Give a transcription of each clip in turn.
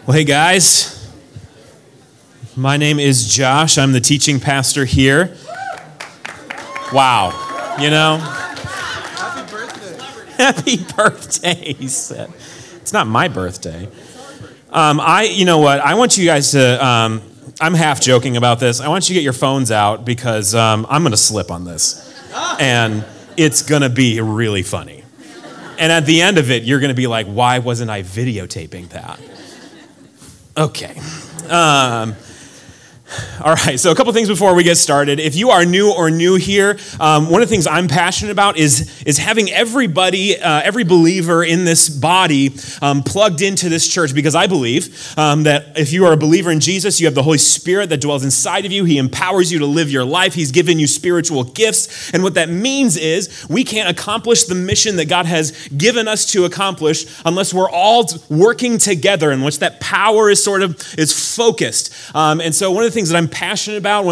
Well, hey guys, my name is Josh. I'm the teaching pastor here. Wow, you know? Happy birthday. Happy birthday, he said. It's not my birthday. You know what? I want you guys to, I'm half joking about this. I want you to get your phones out because I'm going to slip on this. And it's going to be really funny. And at the end of it, you're going to be like, why wasn't I videotaping that? Okay. All right, so a couple things before we get started. If you are new here, one of the things I'm passionate about is having everybody, every believer in this body plugged into this church, because I believe that if you are a believer in Jesus, you have the Holy Spirit that dwells inside of you. He empowers you to live your life. He's given you spiritual gifts, and what that means is we can't accomplish the mission that God has given us to accomplish unless we're all working together, in which that power is focused. And so one of the things that I'm passionate about,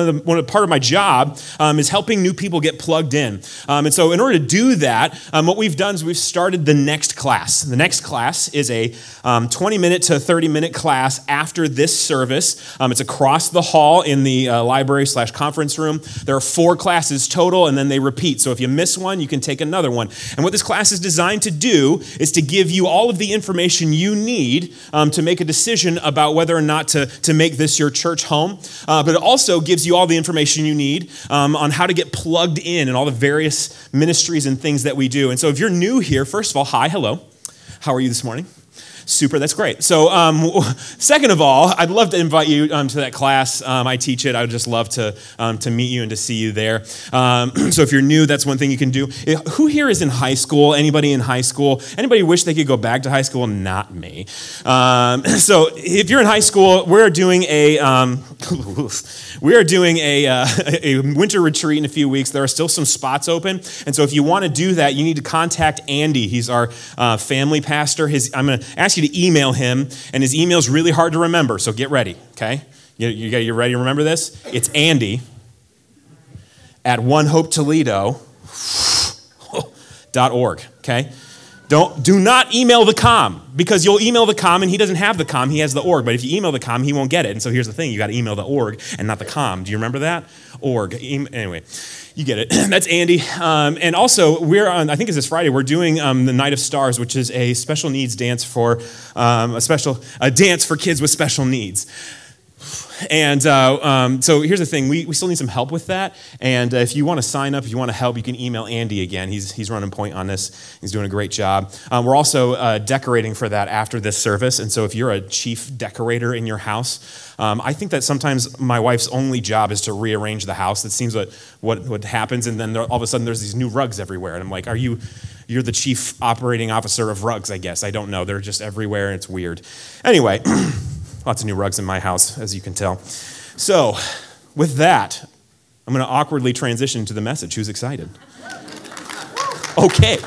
part of my job is helping new people get plugged in. And so in order to do that, what we've done is we've started the next class. The next class is a 20-minute to 30-minute class after this service. It's across the hall in the library/conference room. There are 4 classes total, and then they repeat. So if you miss one, you can take another one. And what this class is designed to do is to give you all of the information you need to make a decision about whether or not to make this your church home. But it also gives you all the information you need on how to get plugged in and all the various ministries and things that we do. And so if you're new here, first of all, hi, hello. How are you this morning? Super, that's great. So second of all, I'd love to invite you to that class. I teach it. I would just love to meet you and to see you there. So if you're new, that's one thing you can do. Who here is in high school? Anybody in high school? Anybody wish they could go back to high school? Not me. So if you're in high school, we're doing a winter retreat in a few weeks. There are still some spots open. And so if you want to do that, you need to contact Andy. He's our family pastor. I'm going to ask you to email him, and his email is really hard to remember, so get ready, okay? You ready to remember this? It's Andy at onehopetoledo.org, okay? Do not email the com, because you'll email the com and he doesn't have the com, he has the org. But if you email the com, he won't get it. And so here's the thing, you got to email the org and not the com. Do you remember that? Org. Anyway, you get it. That's Andy. And also, we're on, I think it's this Friday, we're doing the Night of Stars, which is a special needs dance for, a dance for kids with special needs. And so here's the thing, we still need some help with that, and if you want to sign up, if you want to help, you can email Andy again. He's running point on this. He's doing a great job. We're also decorating for that after this service, and so if you're a chief decorator in your house, I think that sometimes my wife's only job is to rearrange the house. That seems what happens, and then all of a sudden there's these new rugs everywhere, and I'm like, you're the chief operating officer of rugs, I guess. I don't know. They're just everywhere, and it's weird. Anyway, lots of new rugs in my house, as you can tell. So, with that, I'm going to awkwardly transition to the message. Who's excited? Okay,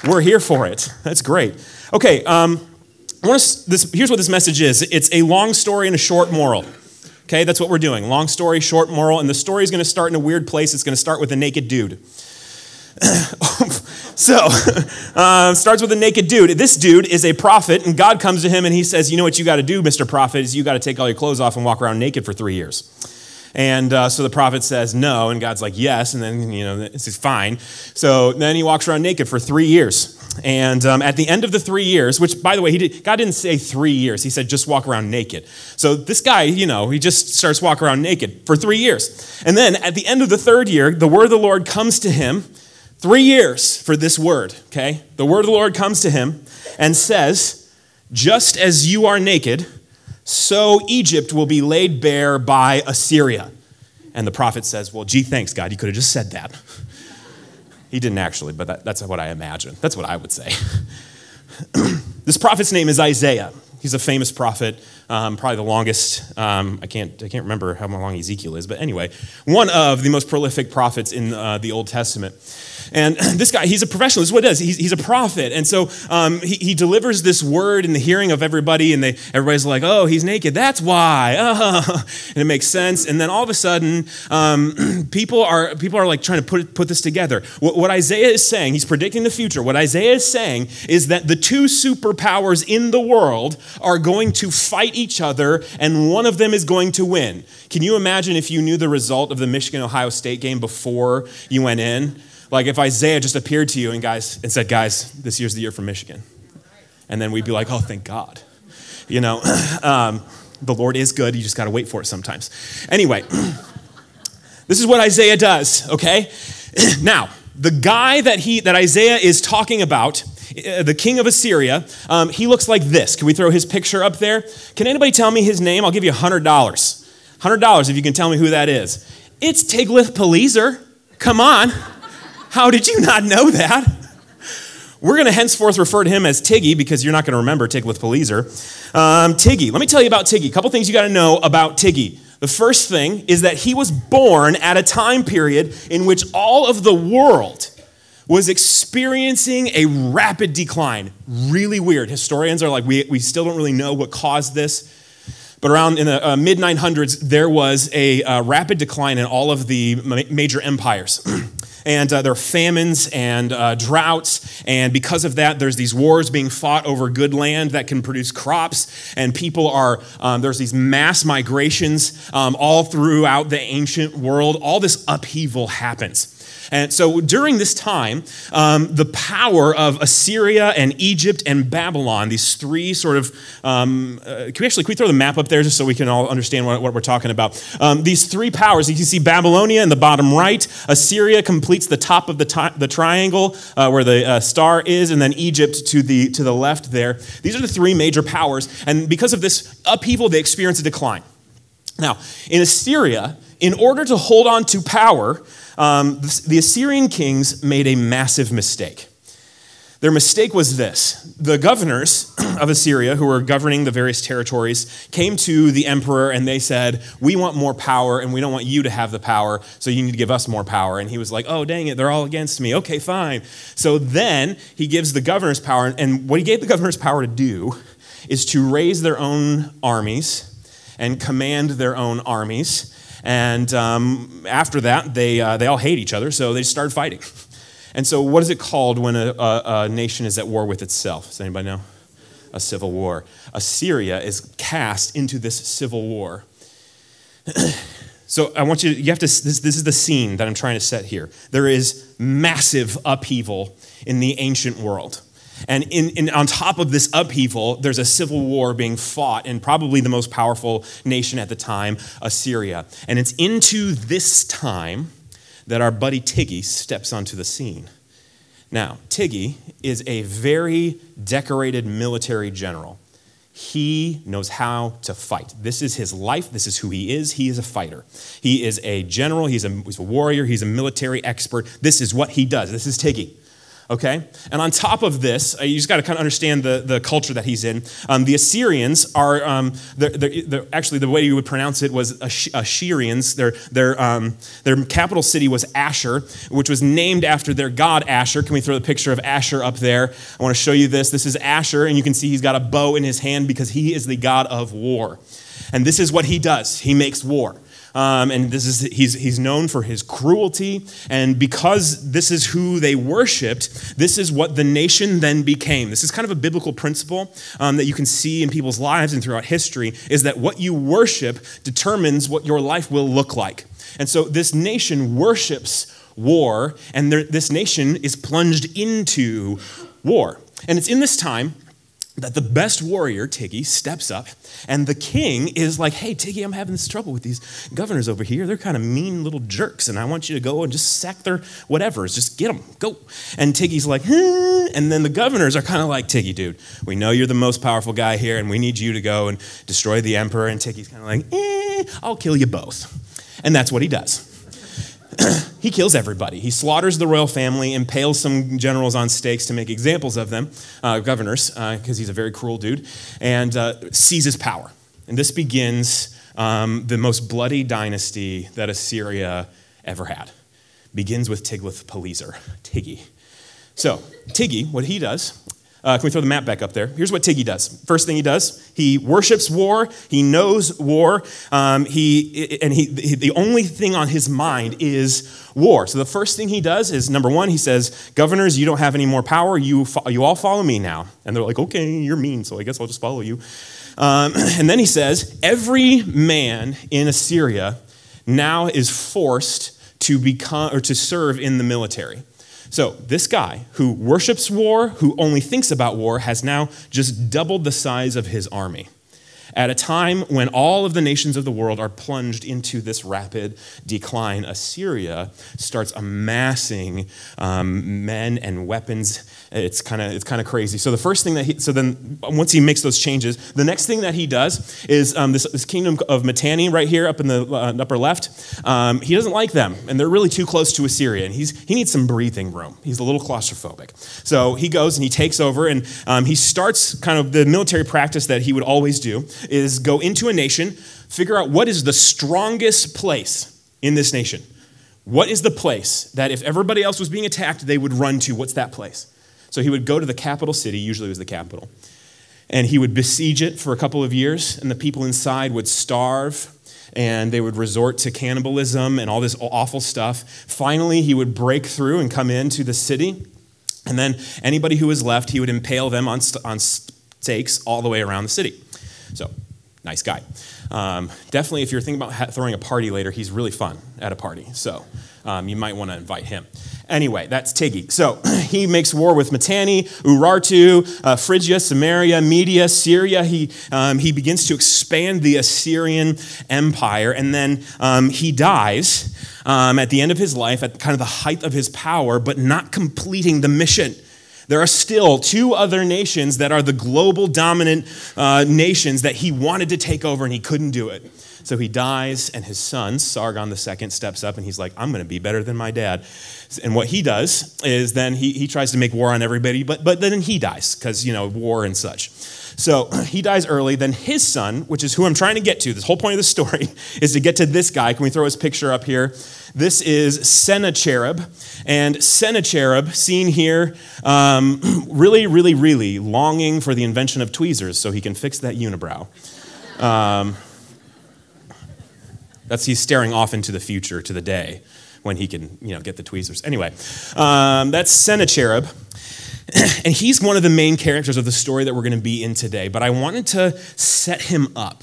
we're here for it. That's great. Okay, here's what this message is. It's a long story and a short moral. Okay, that's what we're doing. Long story, short moral, and the story is going to start in a weird place. It's going to start with a naked dude. Starts with a naked dude. This dude is a prophet, and God comes to him and he says, you know what you got to do, Mr. Prophet, is you got to take all your clothes off and walk around naked for 3 years. And so the prophet says no, and God's like, yes, and then, this is fine. So then he walks around naked for 3 years. And at the end of the 3 years, which, by the way, God didn't say 3 years. He said just walk around naked. So this guy, he just starts walking around naked for 3 years. And then at the end of the 3rd year, the word of the Lord comes to him. 3 years for this word, okay? The word of the Lord comes to him and says, just as you are naked, so Egypt will be laid bare by Assyria. And the prophet says, well, gee, thanks, God. You could have just said that. He didn't actually, but that's what I imagine. That's what I would say. This prophet's name is Isaiah. He's a famous prophet, probably the longest. I can't remember how long Ezekiel is, but anyway, one of the most prolific prophets in the Old Testament. And this guy, he's a professional. This is what he does. He's a prophet. And so he delivers this word in the hearing of everybody, and everybody's like, oh, he's naked. That's why. And it makes sense. And then all of a sudden, people are like trying to put this together. What Isaiah is saying, he's predicting the future. What Isaiah is saying is that the two superpowers in the world are going to fight each other, and one of them is going to win. Can you imagine if you knew the result of the Michigan-Ohio State game before you went in? Like if Isaiah just appeared to you and said, guys, this year's the year for Michigan. And then we'd be like, oh, thank God. You know, the Lord is good. You just got to wait for it sometimes. Anyway, this is what Isaiah does, okay? Now, the guy that Isaiah is talking about, the king of Assyria, he looks like this. Can we throw his picture up there? Can anybody tell me his name? I'll give you $100. $100 if you can tell me who that is. It's Tiglath-Pileser. Come on. How did you not know that? We're going to henceforth refer to him as Tiggy because you're not going to remember Tiglath-Pileser. Tiggy. Let me tell you about Tiggy. A couple things you got to know about Tiggy. The first thing is that he was born at a time period in which all of the world was experiencing a rapid decline. Really weird. Historians are like, we still don't really know what caused this. But around in the mid-900s, there was a rapid decline in all of the major empires. And there are famines and droughts, and because of that, there's these wars being fought over good land that can produce crops, and people there's these mass migrations all throughout the ancient world. All this upheaval happens. And so during this time, the power of Assyria and Egypt and Babylon, these three sort of, can we throw the map up there just so we can all understand what we're talking about? These three powers, you can see Babylonia in the bottom right, Assyria completes the top of the triangle where the star is, and then Egypt to the left there. These are the three major powers, and because of this upheaval, they experience a decline. Now, in Assyria, in order to hold on to power, the Assyrian kings made a massive mistake. Their mistake was this. The governors of Assyria, who were governing the various territories, came to the emperor and they said, we want more power and we don't want you to have the power, so you need to give us more power. And he was like, oh, dang it, they're all against me. Okay, fine. So then he gives the governors power, and what he gave the governors power to do is to raise their own armies and command their own armies. And after that, they all hate each other, so they started fighting. And so what is it called when a nation is at war with itself? Does anybody know? A civil war. Assyria is cast into this civil war. So I want you have to, this is the scene that I'm trying to set here. There is massive upheaval in the ancient world. And on top of this upheaval, there's a civil war being fought in probably the most powerful nation at the time, Assyria. And it's into this time that our buddy Tiggy steps onto the scene. Now, Tiggy is a very decorated military general. He knows how to fight. This is his life. This is who he is. He is a fighter. He is a general. He's a warrior. He's a military expert. This is what he does. This is Tiggy. Okay? And on top of this, you just got to kind of understand the culture that he's in. The Assyrians are, actually the way you would pronounce it was Assyrians. Their capital city was Asher, which was named after their god Asher. Can we throw the picture of Asher up there? I want to show you this. This is Asher, and you can see he's got a bow in his hand because he is the god of war. And this is what he does. He makes war. And he's known for his cruelty, and because this is who they worshipped, this is what the nation then became. This is kind of a biblical principle that you can see in people's lives and throughout history, is that what you worship determines what your life will look like. And so this nation worships war, and this nation is plunged into war. And it's in this time that the best warrior, Tiggy, steps up, and the king is like, hey, Tiggy, I'm having this trouble with these governors over here. They're kind of mean little jerks, and I want you to go and just sack their whatevers. Just get them, go. And Tiggy's like, and then the governors are kind of like, Tiggy, dude, we know you're the most powerful guy here, and we need you to go and destroy the emperor. And Tiggy's kind of like, I'll kill you both. And that's what he does. He kills everybody. He slaughters the royal family, impales some generals on stakes to make examples of them, governors, because he's a very cruel dude, and seizes power. And this begins the most bloody dynasty that Assyria ever had. begins with Tiglath-Pileser, Tiggy. So Tiggy, what he does, can we throw the map back up there? Here's what Tiggy does. First thing he does, he worships war. He knows war. The only thing on his mind is war. So the first thing he does is, number one, he says, governors, you don't have any more power. You all follow me now. And they're like, okay, you're mean, so I guess I'll just follow you. And then he says, every man in Assyria now is forced to become or to serve in the military. So this guy who worships war, who only thinks about war, has now just doubled the size of his army at a time when all of the nations of the world are plunged into this rapid decline. Assyria starts amassing men and weapons. It's kind of crazy. So the first thing then once he makes those changes, the next thing that he does is this kingdom of Mitanni right here up in the upper left. He doesn't like them, and they're really too close to Assyria, and he needs some breathing room. He's a little claustrophobic. So he goes and he takes over, and he starts kind of the military practice that he would always do, is go into a nation, figure out what is the strongest place in this nation. What is the place that if everybody else was being attacked, they would run to? What's that place? So he would go to the capital city, usually it was the capital, and he would besiege it for a couple of years, and the people inside would starve, and they would resort to cannibalism and all this awful stuff. Finally, he would break through and come into the city, and then anybody who was left, he would impale them on stakes all the way around the city. So, nice guy. Definitely, if you're thinking about throwing a party later, he's really fun at a party. So, you might want to invite him. Anyway, that's Tiggy. So, he makes war with Mitanni, Urartu, Phrygia, Samaria, Media, Syria. He begins to expand the Assyrian Empire, and then he dies at the end of his life, at kind of the height of his power, but not completing the mission. There are still two other nations that are the global dominant nations that he wanted to take over, and he couldn't do it. So he dies, and his son, Sargon II, steps up, and he's like, I'm going to be better than my dad. And what he does is then he tries to make war on everybody, but then he dies because, war and such. So he dies early. Then his son, which is who I'm trying to get to, this whole point of the story is to get to this guy. Can we throw his picture up here? This is Sennacherib. And Sennacherib, seen here, really, really, really longing for the invention of tweezers so he can fix that unibrow. He's staring off into the future to the day when he can, get the tweezers. Anyway, that's Sennacherib. And he's one of the main characters of the story that we're going to be in today. But I wanted to set him up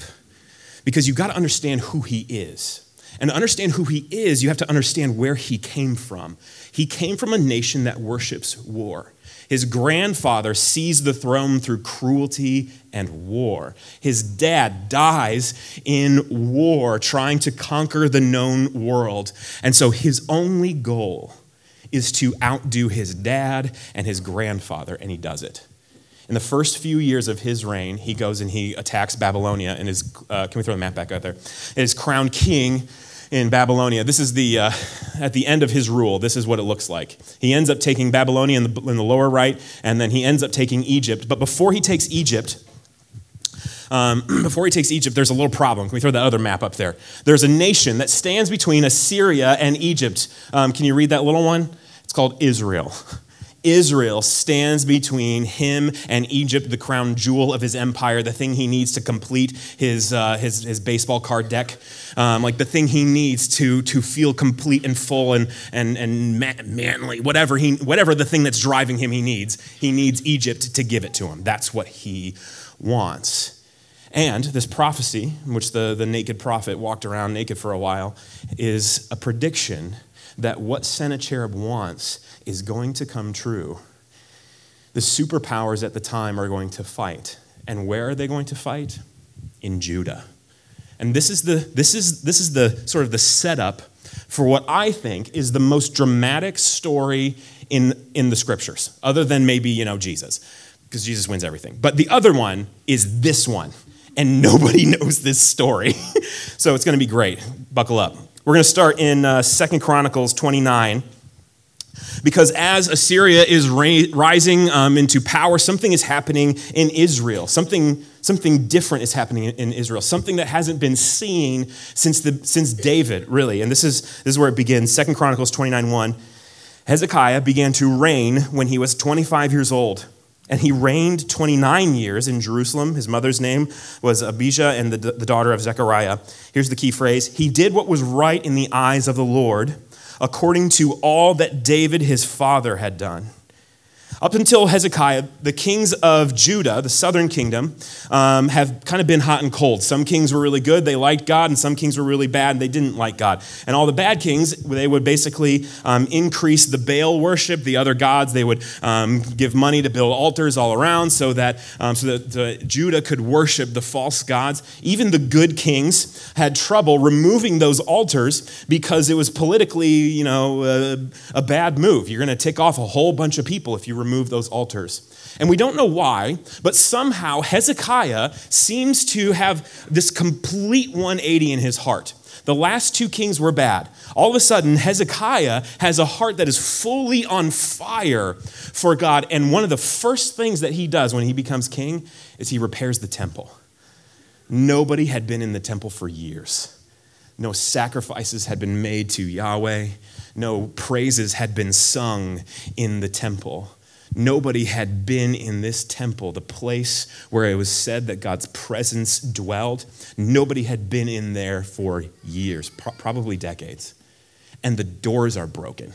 because you've got to understand who he is. And to understand who he is, you have to understand where he came from. He came from a nation that worships war. His grandfather seized the throne through cruelty and war. His dad dies in war trying to conquer the known world. And so his only goal is to outdo his dad and his grandfather, and he does it. In the first few years of his reign, he goes and he attacks Babylonia and is, can we throw the map back out there? Is crowned king in Babylonia. This is at the end of his rule. This is what it looks like. He ends up taking Babylonia in the lower right, and then he ends up taking Egypt. But before he takes Egypt, there's a little problem. Can we throw that other map up there? There's a nation that stands between Assyria and Egypt. Can you read that little one? It's called Israel. Israel stands between him and Egypt, the crown jewel of his empire, the thing he needs to complete his baseball card deck, like the thing he needs to feel complete and full and manly, whatever the thing that's driving him he needs Egypt to give it to him. That's what he wants. And this prophecy, in which the naked prophet walked around naked for a while, is a prediction that what Sennacherib wants is going to come true. The superpowers at the time are going to fight. And where are they going to fight? In Judah. And this is the sort of the setup for what I think is the most dramatic story in the scriptures, other than maybe, Jesus, because Jesus wins everything. But the other one is this one, and nobody knows this story. So it's going to be great. Buckle up. We're going to start in 2 Chronicles 29. Because as Assyria is rising into power, something is happening in Israel. Something different is happening in Israel. Something that hasn't been seen since David, really. And this is where it begins. 2 Chronicles 29:1. Hezekiah began to reign when he was 25 years old. And he reigned 29 years in Jerusalem. His mother's name was Abijah, and the daughter of Zechariah. Here's the key phrase. He did what was right in the eyes of the Lord, according to all that David his father had done. Up until Hezekiah, the kings of Judah, the southern kingdom, have kind of been hot and cold. Some kings were really good, they liked God, and some kings were really bad, and they didn't like God. And all the bad kings, they would basically increase the Baal worship, the other gods. They would give money to build altars all around so that Judah could worship the false gods. Even the good kings had trouble removing those altars because it was politically, a bad move. You're going to tick off a whole bunch of people if you remove those altars. And we don't know why, but somehow Hezekiah seems to have this complete 180 in his heart. The last two kings were bad. All of a sudden, Hezekiah has a heart that is fully on fire for God. And one of the first things that he does when he becomes king is he repairs the temple. Nobody had been in the temple for years. No sacrifices had been made to Yahweh. No praises had been sung in the temple. Nobody had been in this temple, the place where it was said that God's presence dwelled. Nobody had been in there for years, probably decades. And the doors are broken.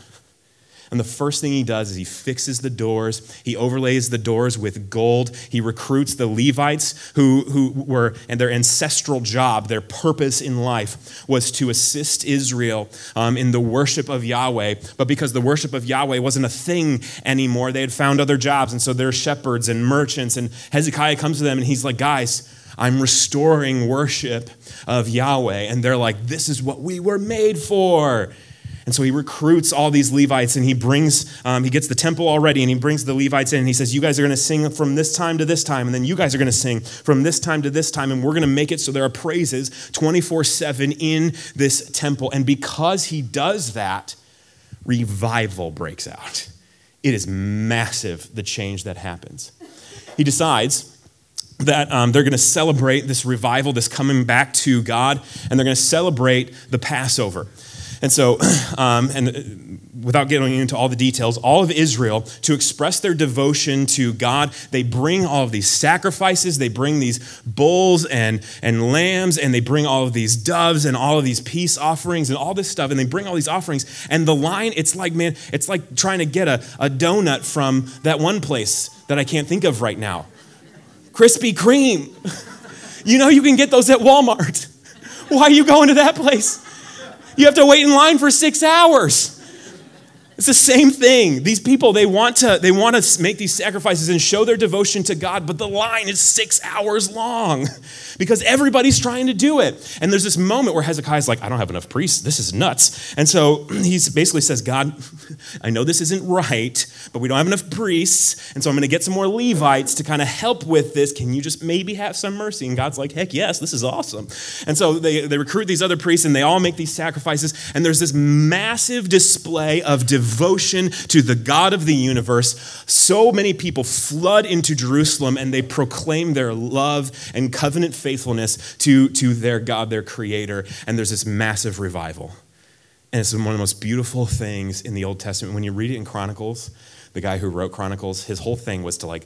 And the first thing he does is he fixes the doors. He overlays the doors with gold. He recruits the Levites who were, and their ancestral job, their purpose in life was to assist Israel in the worship of Yahweh. But because the worship of Yahweh wasn't a thing anymore, they had found other jobs. And so they're shepherds and merchants. And Hezekiah comes to them and he's like, guys, I'm restoring worship of Yahweh. And they're like, this is what we were made for. And so he recruits all these Levites and he gets the temple all ready and he brings the Levites in and he says, you guys are going to sing from this time to this time. And then you guys are going to sing from this time to this time. And we're going to make it so there are praises 24/7 in this temple. And because he does that, revival breaks out. It is massive, the change that happens. He decides that they're going to celebrate this revival, this coming back to God, and they're going to celebrate the Passover. And so, without getting into all the details, all of Israel, to express their devotion to God, they bring all of these sacrifices, they bring these bulls and lambs, and they bring all of these doves and all of these peace offerings and all this stuff, and they bring all these offerings. And the line, it's like trying to get a donut from that one place that I can't think of right now. Krispy Kreme. You can get those at Walmart. Why are you going to that place? You have to wait in line for 6 hours. It's the same thing. These people, they want to make these sacrifices and show their devotion to God, but the line is 6 hours long because everybody's trying to do it. And there's this moment where Hezekiah's like, I don't have enough priests. This is nuts. And so he basically says, God, I know this isn't right, but we don't have enough priests. And so I'm going to get some more Levites to kind of help with this. Can you just maybe have some mercy? And God's like, heck yes, this is awesome. And so they recruit these other priests and they all make these sacrifices. And there's this massive display of devotion to the God of the universe. So many people flood into Jerusalem and they proclaim their love and covenant faithfulness to their God, their creator. And there's this massive revival. And it's one of the most beautiful things in the Old Testament. When you read it in Chronicles, the guy who wrote Chronicles, his whole thing was to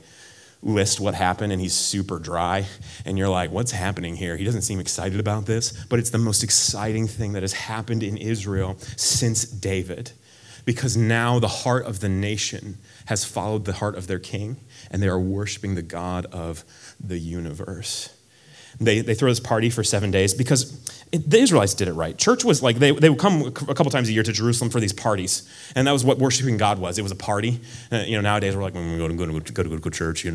list what happened, and he's super dry. And you're like, what's happening here? He doesn't seem excited about this, but it's the most exciting thing that has happened in Israel since David. Because now the heart of the nation has followed the heart of their king, and they are worshiping the God of the universe. They throw this party for 7 days because the Israelites did it right. Church was like, they would come a couple times a year to Jerusalem for these parties. And that was what worshiping God was. It was a party. Nowadays we're like, we're going to go to church,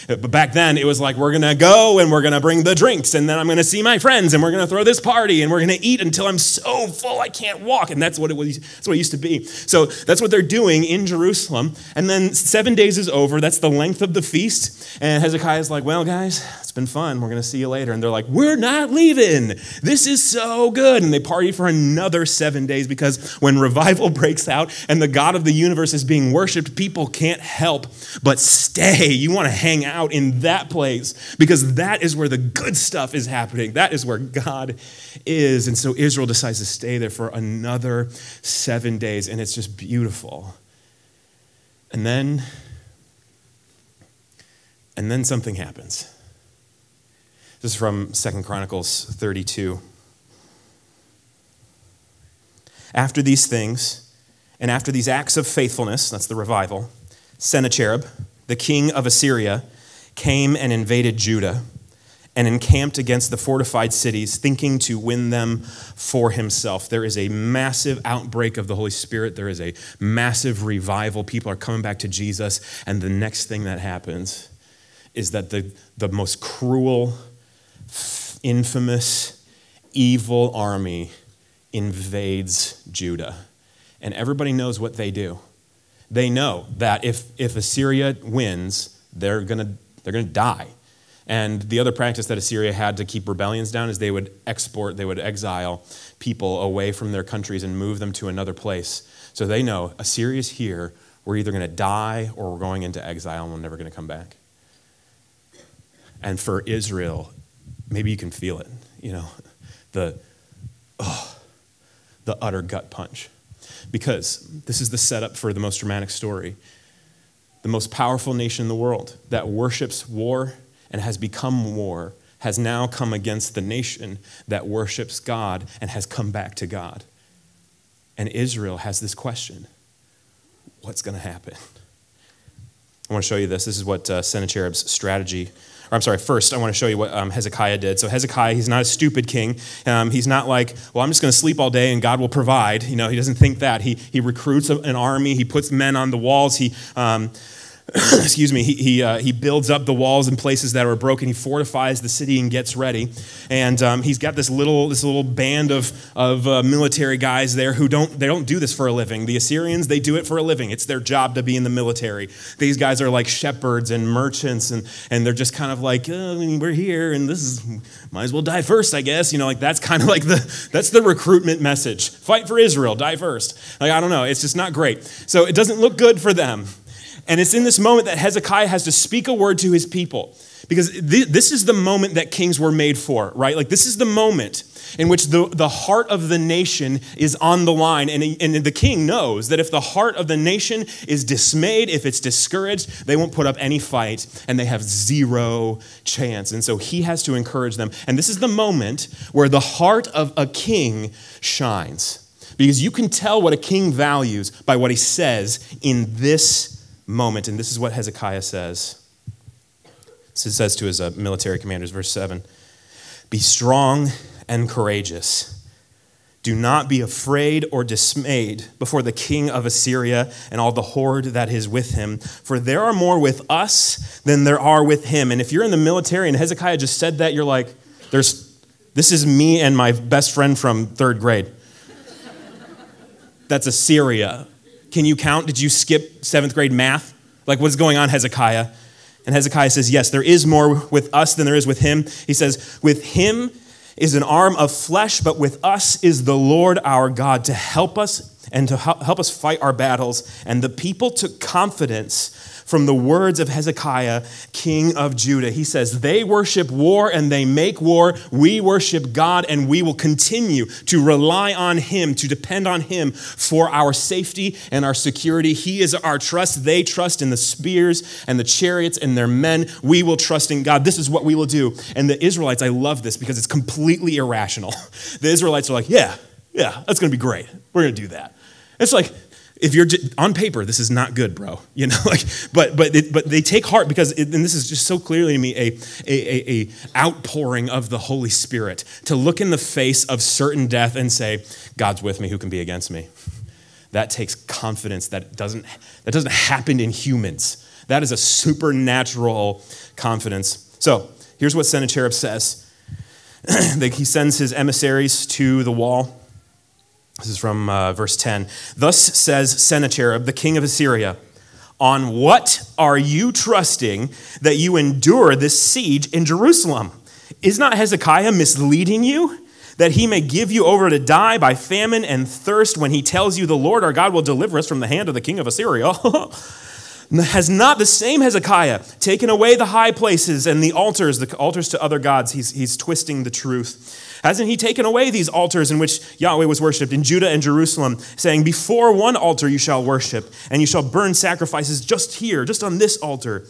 But back then it was like, we're going to go and we're going to bring the drinks. And then I'm going to see my friends and we're going to throw this party and we're going to eat until I'm so full I can't walk. And that's what it was. That's what it used to be. So that's what they're doing in Jerusalem. And then 7 days is over. That's the length of the feast. And Hezekiah is like, well, guys, it's been fun. We're going to see you later. And they're like, we're not leaving. This is so good. And they party for another 7 days because when revival breaks out and the God of the universe is being worshiped, people can't help but stay. You want to hang out in that place because that is where the good stuff is happening. That is where God is. And so Israel decides to stay there for another 7 days. And it's just beautiful. And then something happens. This is from 2 Chronicles 32. After these things, and after these acts of faithfulness, that's the revival, Sennacherib, the king of Assyria, came and invaded Judah and encamped against the fortified cities, thinking to win them for himself. There is a massive outbreak of the Holy Spirit. There is a massive revival. People are coming back to Jesus. And the next thing that happens is that the most cruel, infamous, evil army invades Judah. And everybody knows what they do. They know that if Assyria wins, they're gonna die. And the other practice that Assyria had to keep rebellions down is they would exile people away from their countries and move them to another place. So they know Assyria's here, we're either going to die or we're going into exile and we're never going to come back. And for Israel, maybe you can feel it, the utter gut punch. Because this is the setup for the most dramatic story. The most powerful nation in the world that worships war and has become war has now come against the nation that worships God and has come back to God. And Israel has this question: what's going to happen? I want to show you this. This is what Sennacherib's strategy. First, I want to show you what Hezekiah did. So Hezekiah, he's not a stupid king. He's not like, well, I'm just going to sleep all day and God will provide. He doesn't think that. He recruits an army. He puts men on the walls. He builds up the walls in places that are broken. He fortifies the city and gets ready. And he's got this little band of military guys there who don't do this for a living. The Assyrians, they do it for a living. It's their job to be in the military. These guys are like shepherds and merchants, and they're just kind of like, we're here, and might as well die first, I guess. That's kind of like that's the recruitment message. Fight for Israel, die first. I don't know. It's just not great. So it doesn't look good for them. And it's in this moment that Hezekiah has to speak a word to his people. Because this is the moment that kings were made for, right? This is the moment in which the heart of the nation is on the line. And the king knows that if the heart of the nation is dismayed, if it's discouraged, they won't put up any fight and they have zero chance. And so he has to encourage them. And this is the moment where the heart of a king shines. Because you can tell what a king values by what he says in this moment. And this is what Hezekiah says. So it says to his military commanders, verse 7, "Be strong and courageous. Do not be afraid or dismayed before the king of Assyria and all the horde that is with him, for there are more with us than there are with him." And if you're in the military and Hezekiah just said that, you're like, this is me and my best friend from third grade. That's Assyria. Can you count? Did you skip 7th grade math? What is going on, Hezekiah? And Hezekiah says, yes, there is more with us than there is with him. He says, with him is an arm of flesh, but with us is the Lord our God to help us and to help us fight our battles. And the people took confidence from the words of Hezekiah, king of Judah. He says, they worship war and they make war. We worship God and we will continue to rely on him, to depend on him for our safety and our security. He is our trust. They trust in the spears and the chariots and their men. We will trust in God. This is what we will do. And the Israelites, I love this because it's completely irrational. The Israelites are like, yeah, that's going to be great. We're going to do that. It's like, if you're on paper, this is not good, bro. But they take heart because, and this is just so clearly to me a outpouring of the Holy Spirit to look in the face of certain death and say, God's with me, who can be against me? That takes confidence that doesn't happen in humans. That is a supernatural confidence. So here's what Sennacherib says. He sends his emissaries to the wall. This is from verse 10. Thus says Sennacherib, the king of Assyria, on what are you trusting that you endure this siege in Jerusalem? Is not Hezekiah misleading you, that he may give you over to die by famine and thirst when he tells you the Lord our God will deliver us from the hand of the king of Assyria? Has not the same Hezekiah taken away the high places and the altars to other gods? He's twisting the truth. Hasn't he taken away these altars in which Yahweh was worshipped in Judah and Jerusalem, saying, before one altar you shall worship, and you shall burn sacrifices just here, just on this altar?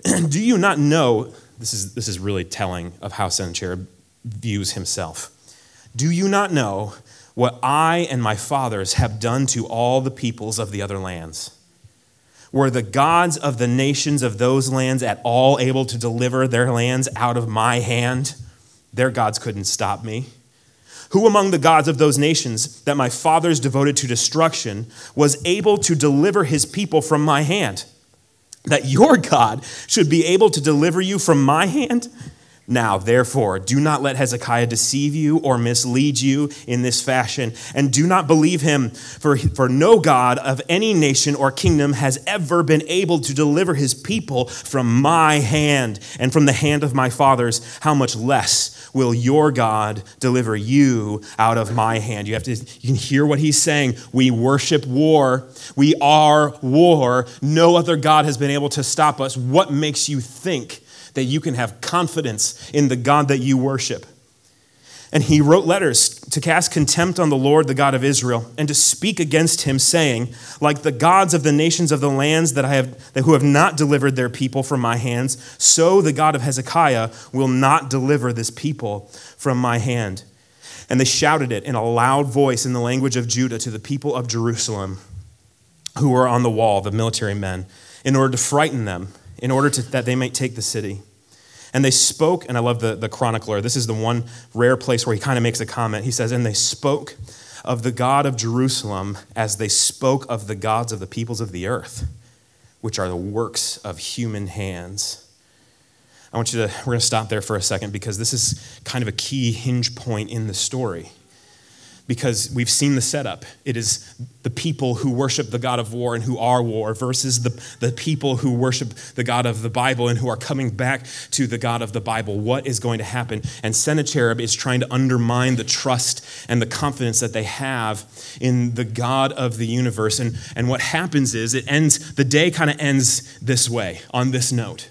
Do you not know, this is really telling of how Sennacherib views himself. Do you not know what I and my fathers have done to all the peoples of the other lands? Were the gods of the nations of those lands at all able to deliver their lands out of my hand? Their gods couldn't stop me. Who among the gods of those nations that my fathers devoted to destruction was able to deliver his people from my hand? That your God should be able to deliver you from my hand? Now, therefore, do not let Hezekiah deceive you or mislead you in this fashion, and do not believe him, for no God of any nation or kingdom has ever been able to deliver his people from my hand and from the hand of my fathers. How much less will your God deliver you out of my hand? You can hear what he's saying. We worship war. We are war. No other God has been able to stop us. What makes you think that you can have confidence in the God that you worship? And he wrote letters to cast contempt on the Lord, the God of Israel, and to speak against him, saying, like the gods of the nations of the lands who have not delivered their people from my hands, so the God of Hezekiah will not deliver this people from my hand. And they shouted it in a loud voice in the language of Judah to the people of Jerusalem who were on the wall, the military men, in order to frighten them, in order that they might take the city. And they spoke, and I love the chronicler. This is the one rare place where he kind of makes a comment. He says, and they spoke of the God of Jerusalem as they spoke of the gods of the peoples of the earth, which are the works of human hands. We're going to stop there for a second because this is kind of a key hinge point in the story. Because we've seen the setup. It is the people who worship the God of war and who are war versus the people who worship the God of the Bible and who are coming back to the God of the Bible. What is going to happen? And Sennacherib is trying to undermine the trust and the confidence that they have in the God of the universe. And what happens is the day kind of ends this way, on this note.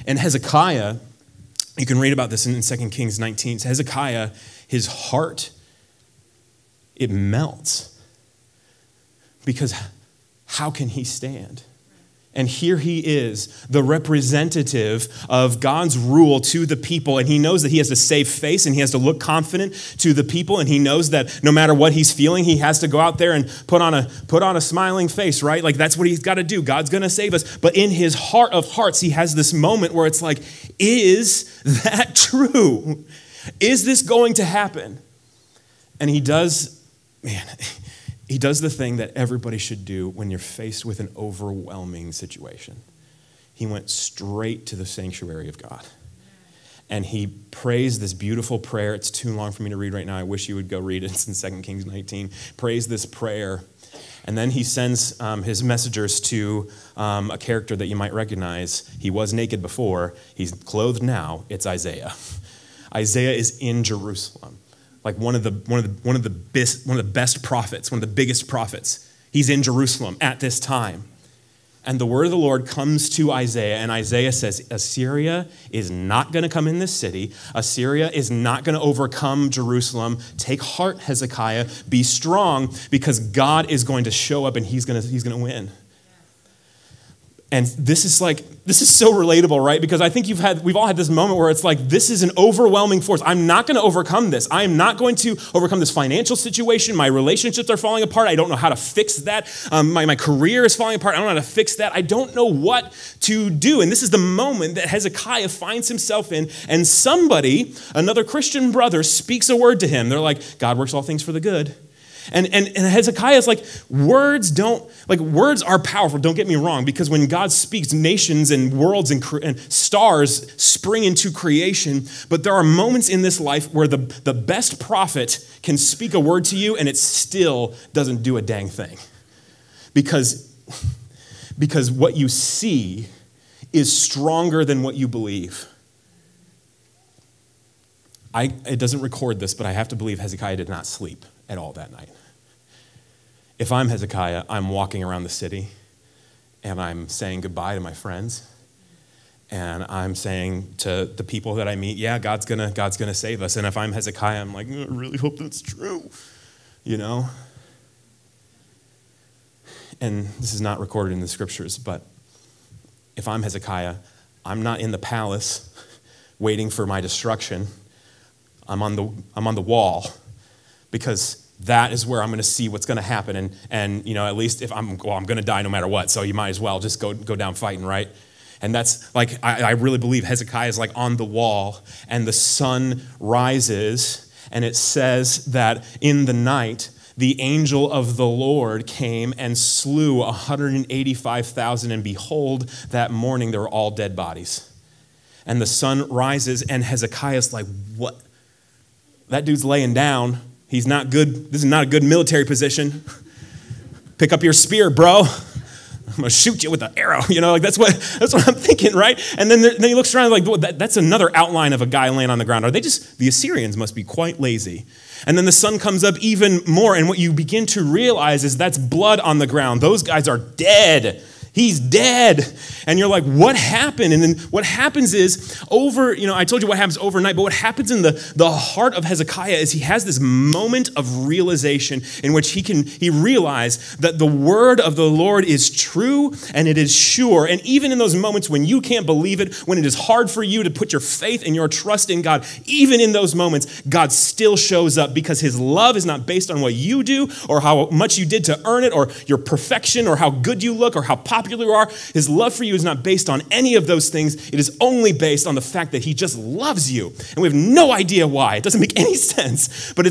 And Hezekiah, you can read about this in 2 Kings 19. Hezekiah, his heart, it melts, because how can he stand? And here he is, the representative of God's rule to the people, and he knows that he has to save face and he has to look confident to the people, and he knows that no matter what he's feeling, he has to go out there and put on a smiling face, right? Like that's what he's got to do. God's going to save us. But in his heart of hearts, he has this moment where it's like, is that true? Is this going to happen? And he does the thing that everybody should do when you're faced with an overwhelming situation. He went straight to the sanctuary of God. And he prays this beautiful prayer. It's too long for me to read right now. I wish you would go read it. It's in 2 Kings 19. Prays this prayer. And then he sends his messengers to a character that you might recognize. He was naked before. He's clothed now. It's Isaiah. Isaiah is in Jerusalem. Like one of the best prophets, one of the biggest prophets. He's in Jerusalem at this time. And the word of the Lord comes to Isaiah, and Isaiah says, Assyria is not going to come in this city. Assyria is not going to overcome Jerusalem. Take heart, Hezekiah. Be strong, because God is going to show up and he's going to win. And this is so relatable, right? Because I think we've all had this moment where it's like, this is an overwhelming force. I'm not going to overcome this. I am not going to overcome this financial situation. My relationships are falling apart. I don't know how to fix that. My career is falling apart. I don't know how to fix that. I don't know what to do. And this is the moment that Hezekiah finds himself in, and somebody, another Christian brother, speaks a word to him. They're like, God works all things for the good. And Hezekiah is like, words are powerful, don't get me wrong, because when God speaks, nations and worlds and stars spring into creation, but there are moments in this life where the best prophet can speak a word to you and it still doesn't do a dang thing. Because because what you see is stronger than what you believe. It doesn't record this, but I have to believe Hezekiah did not sleep at all that night. If I'm Hezekiah, I'm walking around the city and I'm saying goodbye to my friends. And I'm saying to the people that I meet, yeah, God's gonna save us. And if I'm Hezekiah, I'm like, I really hope that's true, you know? And this is not recorded in the scriptures, but if I'm Hezekiah, I'm not in the palace waiting for my destruction. I'm on the wall, because that is where I'm going to see what's going to happen. And you know, at least if I'm going to die no matter what, so you might as well just go down fighting, right? And that's like, I really believe Hezekiah is like on the wall, and the sun rises, and it says that in the night, the angel of the Lord came and slew 185,000, and behold, that morning they were all dead bodies. And the sun rises, and Hezekiah's like, what? That dude's laying down. He's not good. This is not a good military position. Pick up your spear, bro. I'm going to shoot you with an arrow. You know, like that's what I'm thinking, right? And then he looks around like, that's another outline of a guy laying on the ground. The Assyrians must be quite lazy. And then the sun comes up even more, and what you begin to realize is that's blood on the ground. Those guys are dead. He's dead. And you're like, what happened? And then what happens is I told you what happens overnight, but what happens in the heart of Hezekiah is he has this moment of realization in which he realized that the word of the Lord is true and it is sure. And even in those moments when you can't believe it, when it is hard for you to put your faith and your trust in God, even in those moments, God still shows up, because his love is not based on what you do or how much you did to earn it or your perfection or how good you look or how popular you are. His love for you is not based on any of those things. It is only based on the fact that he just loves you. And we have no idea why. It doesn't make any sense. But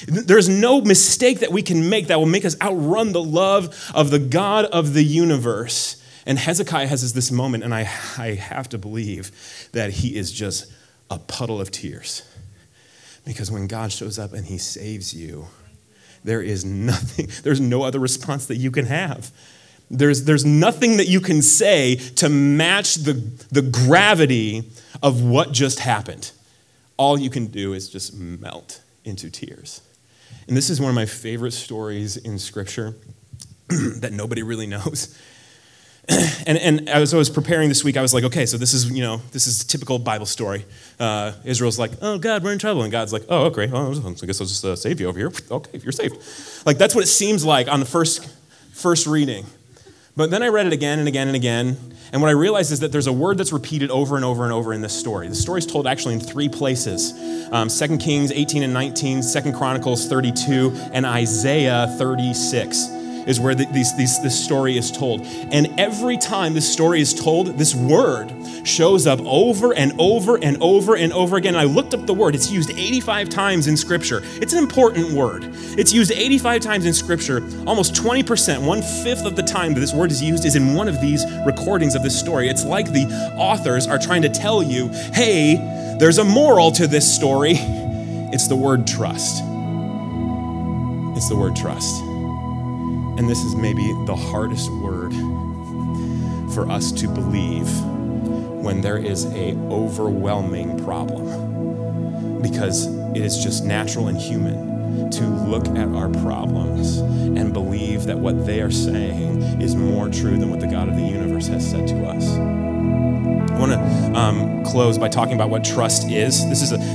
there's no mistake that we can make that will make us outrun the love of the God of the universe. And Hezekiah has this moment, and I have to believe that he is just a puddle of tears. Because when God shows up and he saves you, there's no other response that you can have. There's nothing that you can say to match the gravity of what just happened. All you can do is just melt into tears. And this is one of my favorite stories in Scripture that nobody really knows. And as I was preparing this week, I was like, okay, so this is a typical Bible story. Israel's like, oh, God, we're in trouble. And God's like, oh, okay, well, I guess I'll just save you over here. Okay, you're saved. Like, that's what it seems like on the first reading. But then I read it again and again and again, and what I realized is that there's a word that's repeated over and over and over in this story. The story's told actually in 3 places. 2 Kings 18 and 19, 2 Chronicles 32, and Isaiah 36 is where this story is told. And every time this story is told, this word shows up over and over and over and over again. And I looked up the word. It's used 85 times in Scripture. It's an important word. It's used 85 times in Scripture. Almost 20%, 1/5 of the time that this word is used is in one of these recordings of this story. It's like the authors are trying to tell you, hey, there's a moral to this story. It's the word trust. It's the word trust. And this is maybe the hardest word for us to believe when there is an overwhelming problem, because it is just natural and human to look at our problems and believe that what they are saying is more true than what the God of the universe has said to us. I want to close by talking about what trust is.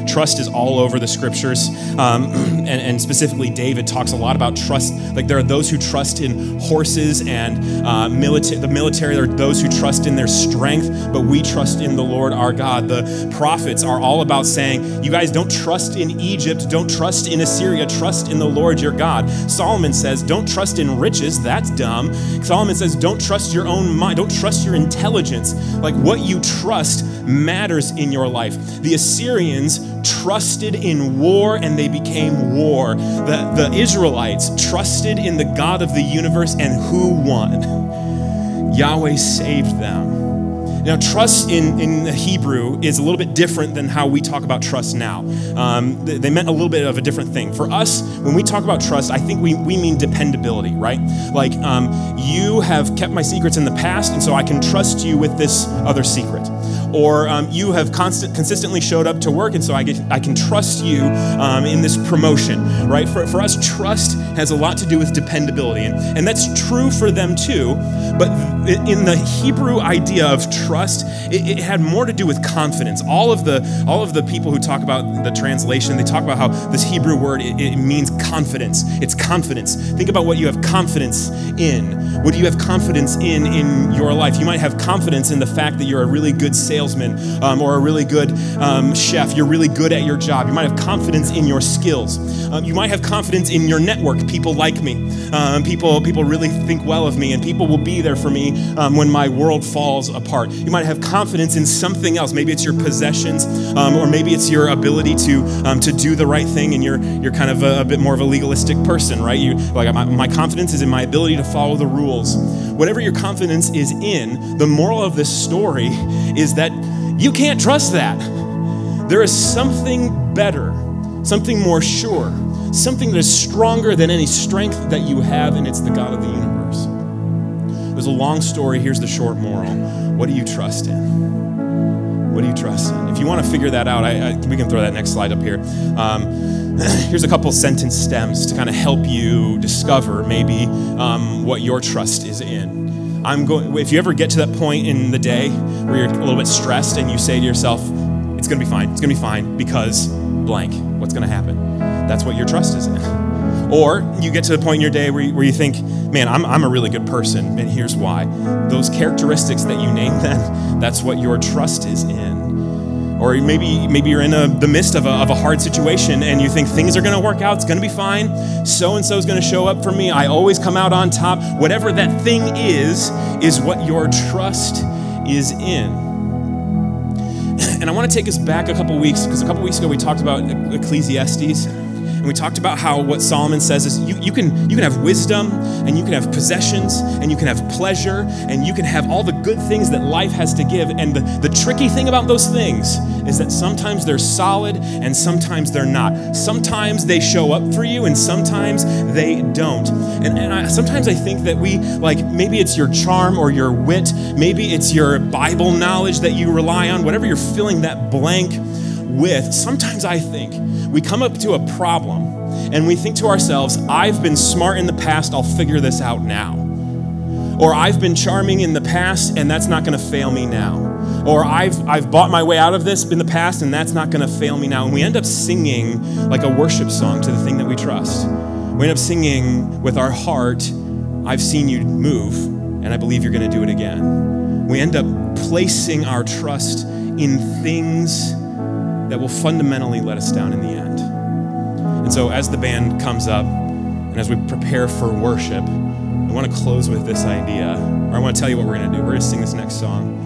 Trust is all over the Scriptures, and specifically David talks a lot about trust. Like, there are those who trust in horses and the military. There are those who trust in their strength, but we trust in the Lord our God. The prophets are all about saying, you guys don't trust in Egypt, don't trust in Assyria, trust in the Lord your God. Solomon says, don't trust in riches, that's dumb. Solomon says, don't trust your own mind, don't trust your intelligence. Like, what you trust matters in your life. The Assyrians trusted in war and they became war. The Israelites trusted in the God of the universe, and who won? Yahweh saved them. Now, trust in the Hebrew is a little bit different than how we talk about trust now. They meant a little bit of a different thing. For us, when we talk about trust, I think we mean dependability, right? Like, you have kept my secrets in the past, and so I can trust you with this other secret. Or you have consistently showed up to work, and so I can trust you in this promotion, right? For us, trust has a lot to do with dependability, and that's true for them too. But in the Hebrew idea of trust, it had more to do with confidence. All of the people who talk about the translation, they talk about how this Hebrew word it means confidence. It's confidence. Think about what you have confidence in. What do you have confidence in your life? You might have confidence in the fact that you're a really good salesman or a really good chef. You're really good at your job. You might have confidence in your skills. You might have confidence in your network. People like me. People really think well of me, and people will be there for me when my world falls apart. You might have confidence in something else. Maybe it's your possessions, or maybe it's your ability to do the right thing, and you're kind of a bit more of a legalistic person, right? My confidence is in my ability to follow the rules. Whatever your confidence is in, the moral of this story is that you can't trust that. There is something better, something more sure, something that is stronger than any strength that you have, and it's the God of the universe. There's a long story. Here's the short moral. What do you trust in? What do you trust in? If you want to figure that out, we can throw that next slide up here. Here's a couple sentence stems to kind of help you discover maybe what your trust is in. If you ever get to that point in the day where you're a little bit stressed and you say to yourself, it's going to be fine. It's going to be fine because blank. What's going to happen? That's what your trust is in. Or you get to the point in your day where you think, man, I'm a really good person, and here's why. Those characteristics that you name then, that's what your trust is in. Or maybe you're in the midst of a hard situation and you think things are going to work out, it's going to be fine, so-and-so is going to show up for me, I always come out on top. Whatever that thing is what your trust is in. And I want to take us back a couple weeks, because a couple weeks ago we talked about Ecclesiastes. And we talked about how what Solomon says is you can have wisdom, and you can have possessions, and you can have pleasure, and you can have all the good things that life has to give. And the tricky thing about those things is that sometimes they're solid and sometimes they're not. Sometimes they show up for you and sometimes they don't. And sometimes I think that maybe it's your charm or your wit, maybe it's your Bible knowledge that you rely on, whatever you're filling that blank with. Sometimes I think we come up to a problem and we think to ourselves, I've been smart in the past, I'll figure this out now. Or I've been charming in the past and that's not going to fail me now. Or I've bought my way out of this in the past and that's not going to fail me now. And we end up singing like a worship song to the thing that we trust. We end up singing with our heart, I've seen you move and I believe you're going to do it again. We end up placing our trust in things that will fundamentally let us down in the end. And so as the band comes up and as we prepare for worship, I want to close with this idea, or I want to tell you what we're going to do. We're going to sing this next song.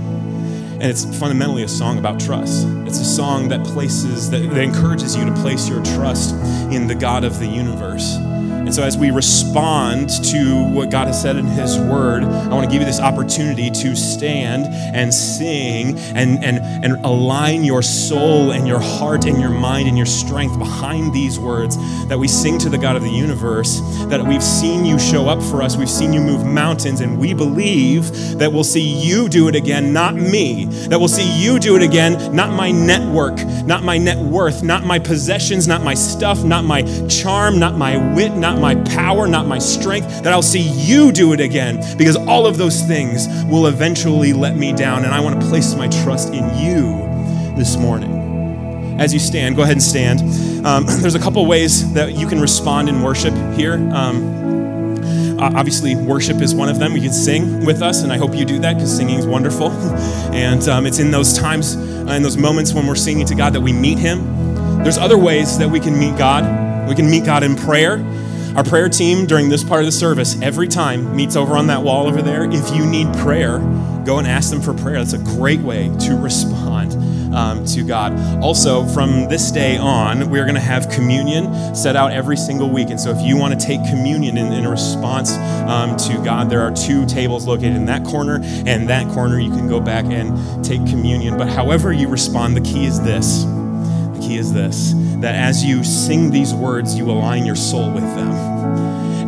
And it's fundamentally a song about trust. It's a song that encourages you to place your trust in the God of the universe. And so as we respond to what God has said in his word, I want to give you this opportunity to stand and sing and align your soul and your heart and your mind and your strength behind these words that we sing to the God of the universe, that we've seen you show up for us, we've seen you move mountains, and we believe that we'll see you do it again, not me, that we'll see you do it again, not my network, not my net worth, not my possessions, not my stuff, not my charm, not my wit, not my power, not my strength, that I'll see you do it again, because all of those things will eventually let me down, and I want to place my trust in you this morning. As you stand, go ahead and stand. There's a couple ways that you can respond in worship here. Obviously, worship is one of them. You can sing with us, and I hope you do that because singing is wonderful. And it's in those times, in those moments when we're singing to God that we meet him. There's other ways that we can meet God. We can meet God in prayer. Our prayer team during this part of the service every time meets over on that wall over there. If you need prayer, go and ask them for prayer. That's a great way to respond to God. Also, from this day on, we're going to have communion set out every single week. And so if you want to take communion in response to God, there are 2 tables located in that corner and that corner. You can go back and take communion. But however you respond, the key is this. The key is this, that as you sing these words, you align your soul with them.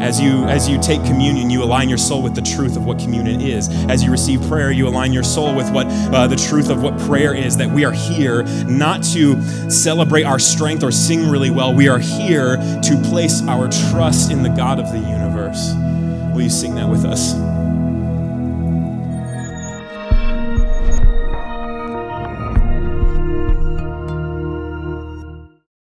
As you take communion, you align your soul with the truth of what communion is. As you receive prayer, you align your soul with what the truth of what prayer is, that we are here not to celebrate our strength or sing really well. We are here to place our trust in the God of the universe. Will you sing that with us?